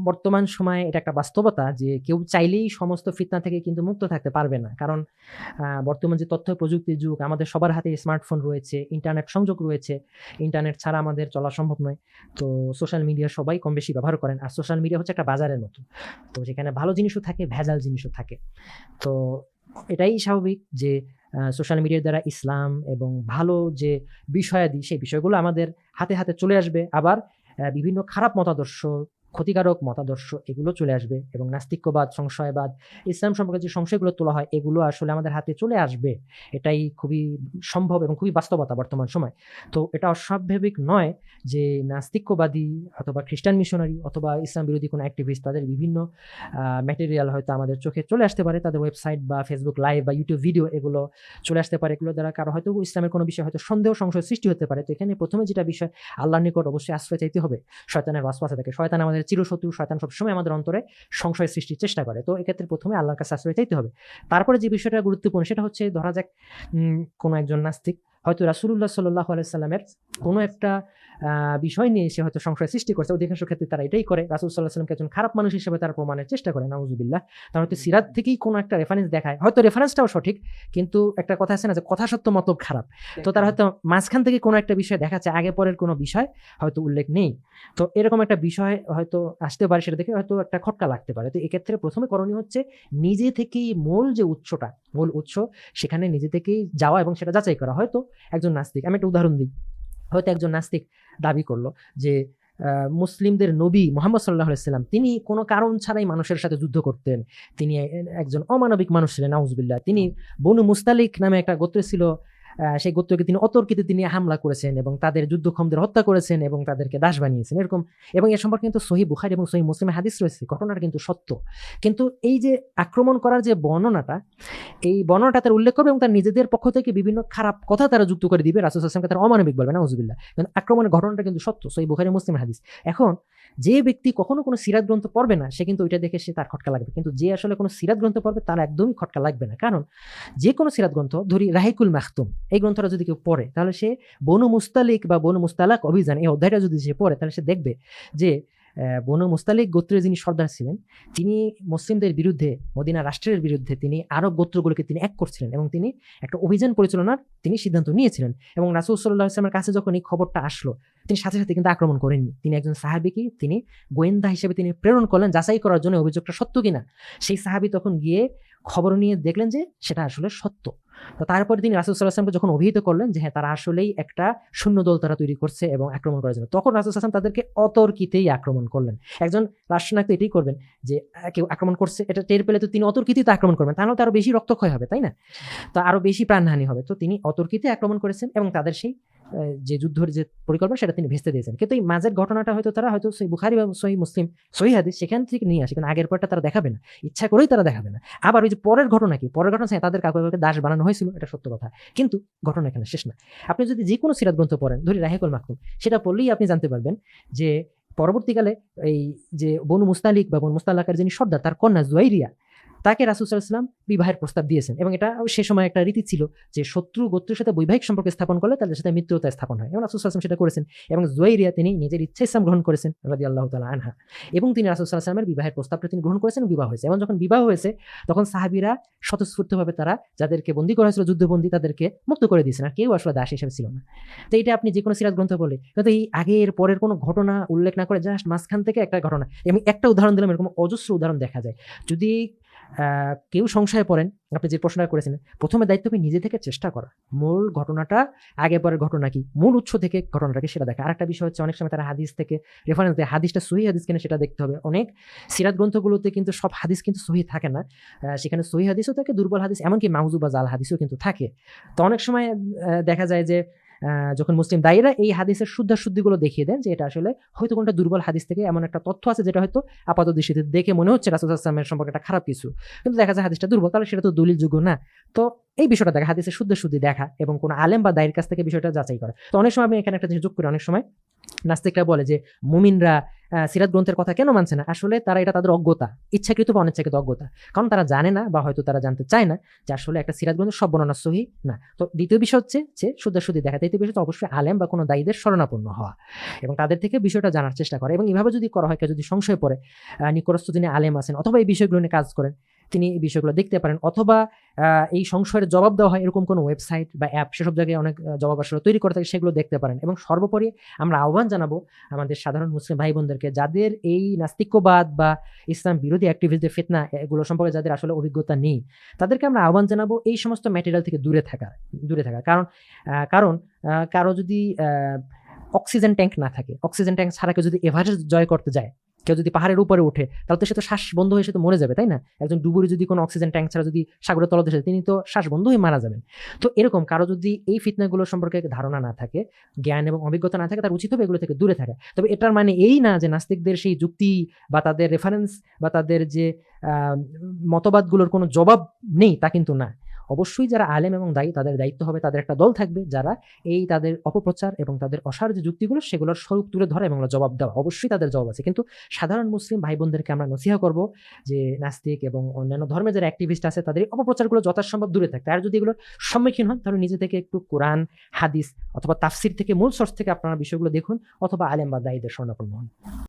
বর্তমান সময়ে এটা একটা বাস্তবতা যে কেউ চাইলেই সমস্ত ফিতনা থেকে কিন্তু মুক্ত থাকতে পারবে না। কারণ বর্তমান যে তথ্য প্রযুক্তির যুগ, আমাদের সবার হাতে স্মার্টফোন রয়েছে, ইন্টারনেট সংযোগ রয়েছে। ইন্টারনেট ছাড়া আমাদের চলা সম্ভব নয়। তো সোশ্যাল মিডিয়া সবাই কম বেশি ব্যবহার করেন। আর সোশ্যাল মিডিয়া হচ্ছে একটা বাজারের মতো। তো সেখানে ভালো জিনিসও থাকে, ভেজাল জিনিসও থাকে। তো এটাই স্বাভাবিক যে সোশ্যাল মিডিয়ার দ্বারা ইসলাম এবং ভালো যে বিষয়াদি, সেই বিষয়গুলো আমাদের হাতে হাতে চলে আসবে। আবার বিভিন্ন খারাপ মতাদর্শ, ক্ষতিকারক মতাদর্শ এগুলো চলে আসবে এবং নাস্তিক্যবাদ, সংশয়বাদ, ইসলাম সম্পর্কে যে সংশয়গুলো তোলা হয় এগুলো আসলে আমাদের হাতে চলে আসবে। এটাই খুবই সম্ভব এবং খুবই বাস্তবতা বর্তমান সময়। তো এটা অস্বাভাবিক নয় যে নাস্তিক্যবাদী অথবা খ্রিস্টান মিশনারি অথবা ইসলাম বিরোধী কোনো অ্যাক্টিভিস্ট তাদের বিভিন্ন ম্যাটেরিয়াল হয়তো আমাদের চোখে চলে আসতে পারে, তাদের ওয়েবসাইট বা ফেসবুক লাইভ বা ইউটিউব ভিডিও এগুলো চলে আসতে পারে। এগুলো দ্বারা কারো হয়তো ইসলামের কোনো বিষয়ে হয়তো সন্দেহ সংশয় সৃষ্টি হতে পারে। তো এখানে প্রথমে যেটা বিষয়, আল্লাহর নিকট অবশ্যই আশ্রয় চাইতে হবে। শয়তানের ওয়াসওয়াসা থেকে, শয়তান আমাদের চিরশত্রু, শয়তান সবসময় আমাদের অন্তরে সংশয় সৃষ্টির চেষ্টা করে। তো এক্ষেত্রে প্রথমে আল্লাহর কাছে আশ্রয় চাইতে হবে। তারপরে যে বিষয়টা গুরুত্বপূর্ণ সেটা হচ্ছে, ধরা যাক কোনো একজন নাস্তিক হয়তো রাসূলুল্লাহ সাল্লাল্লাহু আলাইহি সাল্লামের কোনো একটা বিষয় নিয়ে সে হয়তো সংশয় সৃষ্টি করছে। অধিকাংশ ক্ষেত্রে তারা এটাই করে, রাসূল সাল্লাল্লাহু আলাইহি সাল্লামকে একজন খারাপ মানুষ হিসেবে তারা প্রমাণের চেষ্টা করে, নাউযুবিল্লাহ। তারা হয়তো সিরাত থেকেই কোনো একটা রেফারেন্স দেখায়, হয়তো রেফারেন্সটাও সঠিক, কিন্তু একটা কথা আছে না যে কথা সত্য মতলব খারাপ। তো তারা হয়তো মাঝখান থেকে কোনো একটা বিষয় দেখাচ্ছে, আগে পরের কোনো বিষয় হয়তো উল্লেখ নেই। তো এরকম একটা বিষয় হয়তো আসতে পারে, সেটা দেখে হয়তো একটা খটকা লাগতে পারে। তো এক্ষেত্রে প্রথমে করণীয় হচ্ছে নিজে থেকেই মূল যে উৎসটা, মূল উৎস সেখানে নিজে থেকেই যাওয়া এবং সেটা যাচাই করা। হয়তো একজন নাস্তিক, আমি একটা উদাহরণ দিই, হয়তো একজন নাস্তিক দাবি করলো যে মুসলিমদের নবী মুহাম্মদ সাল্লাল্লাহু আলাইহি সাল্লাম তিনি কোনো কারণ ছাড়াই মানুষের সাথে যুদ্ধ করতেন, তিনি একজন অমানবিক মানুষ ছিলেন, নাউযুবিল্লাহ। তিনি বনু মুস্তালিক নামে একটা গোত্র ছিল, সেই গোত্রকে তিনি অতর্কিতে তিনি হামলা করেছেন এবং তাদের যুদ্ধক্ষমদের হত্যা করেছেন এবং তাদেরকে দাস বানিয়েছেন, এরকম। এবং এ সম্পর্কে কিন্তু সহিহ বুখারী এবং সহিহ মুসলিমে হাদিস রয়েছে, ঘটনাটা কিন্তু সত্য। কিন্তু এই যে আক্রমণ করার যে বর্ণনাটা, এই বর্ণনাটা তারা উল্লেখ করবে এবং তার নিজেদের পক্ষ থেকে বিভিন্ন খারাপ কথা তারা যুক্ত করে দিবে, রাসূল সাল্লাল্লাহু আলাইহি ওয়াসাল্লামকে তারা অমানবিক বলবে, নাউযুবিল্লাহ। কিন্তু আক্রমণের ঘটনাটা কিন্তু সত্য, সহিহ বুখারী মুসলিমের হাদিস। এখন যে ব্যক্তি কখনো কোনো সিরাত গ্রন্থ পড়বে না, সে কিন্তু ওইটা দেখে সে তার খটকা লাগবে। কিন্তু যে আসলে কোনো সিরাত গ্রন্থ পড়বে তার একদমই খটকা লাগবে না। কারণ যে কোনো সিরাত গ্রন্থ, ধরি রাহিকুল মাখতুম, এই গ্রন্থটা যদি কেউ পড়ে, তাহলে সে বনু মুস্তালিক বা বনু মুস্তালাক অভিযান, এই অধ্যায়টা যদি সে পড়ে, তাহলে সে দেখবে যে বনু মুস্তালিক গোত্রের যিনি সর্দার ছিলেন, তিনি মুসলিমদের বিরুদ্ধে, মদিনা রাষ্ট্রের বিরুদ্ধে তিনি আরব গোত্রগুলোকে তিনি এক করছিলেন এবং তিনি একটা অভিযান পরিচালনার তিনি সিদ্ধান্ত নিয়েছিলেন। এবং রাসূল সাল্লাল্লাহু আলাইহি ওয়াসাল্লামের কাছে যখন এই খবরটা আসলো, তিনি সাথে সাথে কিন্তু আক্রমণ করেননি। তিনি একজন সাহাবীকে তিনি গোয়েন্দা হিসেবে তিনি প্রেরণ করলেন যাচাই করার জন্য অভিযোগটা সত্য কিনা। সেই সাহাবী তখন গিয়ে খবর নিয়ে দেখলেন যে সেটা আসলে সত্য। তো তারপরে তিনি রাসূল সাল্লাল্লাহু আলাইহি ওয়াসাল্লামকে যখন অভিহিত করলেন যে হ্যাঁ, তারা আসলেই একটা সৈন্যদল তারা তৈরি করছে এবং আক্রমণ করার জন্য, তখন রাসূল সাল্লাল্লাহু আলাইহি ওয়াসাল্লাম তাদেরকে অতর্কিতেই আক্রমণ করলেন। একজন রাষ্ট্রনায়ক তো এটাই করবেন যে কেউ আক্রমণ করছে এটা টের পেলে তো তিনি অতর্কিতেই তো আক্রমণ করবেন, তাহলে তো আরো বেশি রক্তক্ষয় হবে, তাই না? তো আরো বেশি প্রাণহানি হবে। তো তিনি অতর্কিতে আক্রমণ করেছেন এবং তাদের সেই যে যুদ্ধের যে পরিকল্পনা সেটা তিনি ভেস্তে দিয়েছেন। কিন্তু এই মাঝের ঘটনাটা হয়তো তারা হয়তো সহিহ বুখারী বা সহিহ মুসলিম, সহিহ হাদিস সেখান থেকে নিয়ে আসে, কিন্তু আগের পরটা তারা দেখাবে না, ইচ্ছা করেই তারা দেখাবে না। আবার ওই যে পরের ঘটনা কি, পরের ঘটনা তাদের কাউকে দাস বানানো হয়েছিল, এটা সত্য কথা। কিন্তু ঘটনা এখানে শেষ না। আপনি যদি যে কোনো সিরাত গ্রন্থ পড়েন, ধরি রাহিকুল মাখতুম, সেটা পড়লেই আপনি জানতে পারবেন যে পরবর্তীকালে এই যে বনু মুস্তালিক বা বনু মুস্তালাকের যিনি সর্দার, তার কন্যা জুয়াইরিয়া, তাকে রাসূল সাল্লাল্লাহু আলাইহি ওয়াসাল্লাম বিবাহের প্রস্তাব দিয়েছেন। এবং এটা সে সময় একটা রীতি ছিল যে শত্রু গোত্রের সাথে বৈবাহিক সম্পর্ক স্থাপন করলে তাদের সাথে মিত্রতা স্থাপন হয়, এবং রাসূল সাল্লাল্লাহু আলাইহি ওয়াসাল্লাম সেটা করেছেন। এবং জুয়াইরিয়া তিনি নিজের ইচ্ছায় ইসলাম গ্রহণ করেছেন রাদিয়াল্লাহু তাআলা আনহা, এবং তিনি রাসূল সাল্লাল্লাহু আলাইহি ওয়াসাল্লামের বিবাহের প্রস্তাবটা তিনি গ্রহণ করেছেন, বিবাহ হয়েছে। এবং যখন বিবাহ হয়েছে তখন সাহাবীরা স্বতঃস্ফূর্তভাবে তারা যাদেরকে বন্দী করা হয়েছিল, যুদ্ধবন্দী, তাদেরকে মুক্ত করে দিয়েছেন, আর কেউ আসলে দাস হিসেবে ছিল না। তো এটা আপনি যে কোনো সিরাত গ্রন্থ বলে, কিন্তু এই আগের পরের কোনো ঘটনা উল্লেখ না করে জাস্ট মাঝখান থেকে একটা ঘটনা, আমি একটা উদাহরণ দিলাম, এরকম অজস্র উদাহরণ দেখা যায়। যদি কেউ সংশয়ে পড়েন, আপনি যে প্রশ্নটা করেছেন, প্রথমে দায়িত্ব হবে নিজে থেকে চেষ্টা করা, মূল ঘটনাটা, আগে পরের ঘটনা কি, মূল উৎস থেকে ঘটনাটাকে সেটা দেখা। আরেকটা বিষয় হচ্ছে অনেক সময় তারা হাদিস থেকে রেফারেন্স দেয়, হাদিসটা সহিহ হাদিস কিনা সেটা দেখতে হবে। অনেক সিরাত গ্রন্থগুলোতে কিন্তু সব হাদিস কিন্তু সহিহ থাকে না, সেখানে সহিহ হাদিসও থাকে, দুর্বল হাদিস, এমনকি মাউযু বা জাল হাদিসও কিন্তু থাকে। তো অনেক সময় দেখা যায় যে যখন মুসলিম দায়ীরা এই হাদিসের শুদ্ধাশুদ্ধিগুলো দেখিয়ে দেন যে এটা আসলে হয়তো কোনটা দুর্বল হাদিস থেকে এমন একটা তথ্য আছে যেটা হয়তো আপাত দৃষ্টিতে দেখে মনে হচ্ছে রাসূল সাল্লাল্লাহু আলাইহি ওয়াসাল্লামের সম্পর্কে একটা খারাপ কিছু, কিন্তু দেখা যায় হাদিসটা দুর্বল, তাহলে সেটা তো দলিলযোগ্য না। তো এই বিষয়টা দেখা, হাদিসের শুদ্ধাশুদ্ধি দেখা এবং কোনো আলেম বা দায়ীর কাছ থেকে বিষয়টা যাচাই করা। তো অনেক সময় আমি এখানে একটা জিনিস যোগ করি, অনেক সময় নাস্তিকরা বলে যে মুমিনরা সিরাত গ্রন্থের কথা কেন মানছে না? আসলে তারা এটা তাদের অজ্ঞতা, ইচ্ছাকৃত বা অনিচ্ছাকৃত অজ্ঞতা। কারণ তারা জানে না বা হয়তো তারা জানতে চায় না যে আসলে একটা সিরাত গ্রন্থের সব বর্ণনা সহিহ না। তো দ্বিতীয় বিষয় হচ্ছে যে সোজাসুজি দেখা। তৃতীয় বিষয় হচ্ছে অবশ্যই আলেম বা কোনো দায়ীদের শরণাপন্ন হওয়া এবং তাদের থেকে বিষয়টা জানার চেষ্টা করা, এবং এভাবে যদি করা হয়, কেউ যদি সংশয় পড়ে, নিকটস্থ যিনি আলেম আছেন অথবা এই বিষয়গুলো নিয়ে কাজ করেন, তিনি এই বিষয়গুলো দেখতে পারেন, অথবা এই সংশয়ের জবাব দেওয়া হয় এরকম কোনো ওয়েবসাইট বা অ্যাপ, সেসব জায়গায় অনেক জবাব আসলে তৈরি করে থাকে, সেগুলো দেখতে পারেন। এবং সর্বোপরি আমরা আহ্বান জানাবো আমাদের সাধারণ মুসলিম ভাই বোনদেরকে, যাদের এই নাস্তিক্যবাদ বা ইসলাম বিরোধী অ্যাক্টিভিস্টদের ফিতনা এগুলো সম্পর্কে যাদের আসলে অভিজ্ঞতা নেই, তাদেরকে আমরা আহ্বান জানাবো এই সমস্ত ম্যাটেরিয়াল থেকে দূরে থাকা। কারণ কারো যদি অক্সিজেন ট্যাঙ্ক না থাকে, অক্সিজেন ট্যাঙ্ক ছাড়া কেউ যদি এভারেস্ট জয় করতে যায়, কেউ যদি পাহাড়ের উপরে ওঠে, তাহলে তো সে তো শ্বাস বন্ধ হয়ে সে তো মরে যাবে, তাই না? একজন ডুবুরি যদি কোনো অক্সিজেন ট্যাঙ্ক ছাড়া যদি সাগরের তলদেশে যায়, তিনি তো শ্বাস বন্ধ হয়ে মারা যাবেন। তো এরকম কারো যদি এই ফিতনাগুলো সম্পর্কে ধারণা না থাকে, জ্ঞান এবং অভিজ্ঞতা না থাকে, তার উচিত হবে এগুলো থেকে দূরে থাকা। তবে এটার মানে এই না যে নাস্তিকদের সেই যুক্তি বা তাদের রেফারেন্স বা তাদের যে মতবাদগুলোর কোনো জবাব নেই, তা কিন্তু না। অবশ্যই যারা আলেম এবং দায়ী, তাদের দায়িত্ব হবে, তাদের একটা দল থাকবে যারা এই তাদের অপপ্রচার এবং তাদের অসার যে যুক্তিগুলো সেগুলোর স্বরূপ তুলে ধরে এবং জবাব দেওয়া, অবশ্যই তাদের জবাব আছে। কিন্তু সাধারণ মুসলিম ভাই বোনদেরকে আমরা নসিহা করব যে নাস্তিক এবং অন্যান্য ধর্মের যারা অ্যাক্টিভিস্ট আছে তাদের এই অপপ্রচারগুলো যথাসম্ভব দূরে থাকতে। আর যদি এগুলোর সম্মুখীন হন, তাহলে নিজে থেকে একটু কোরআন, হাদিস অথবা তাফসির থেকে, মূল সোর্স থেকে আপনারা বিষয়গুলো দেখুন, অথবা আলেম বা দায়ীদের শরণাপন্ন হন।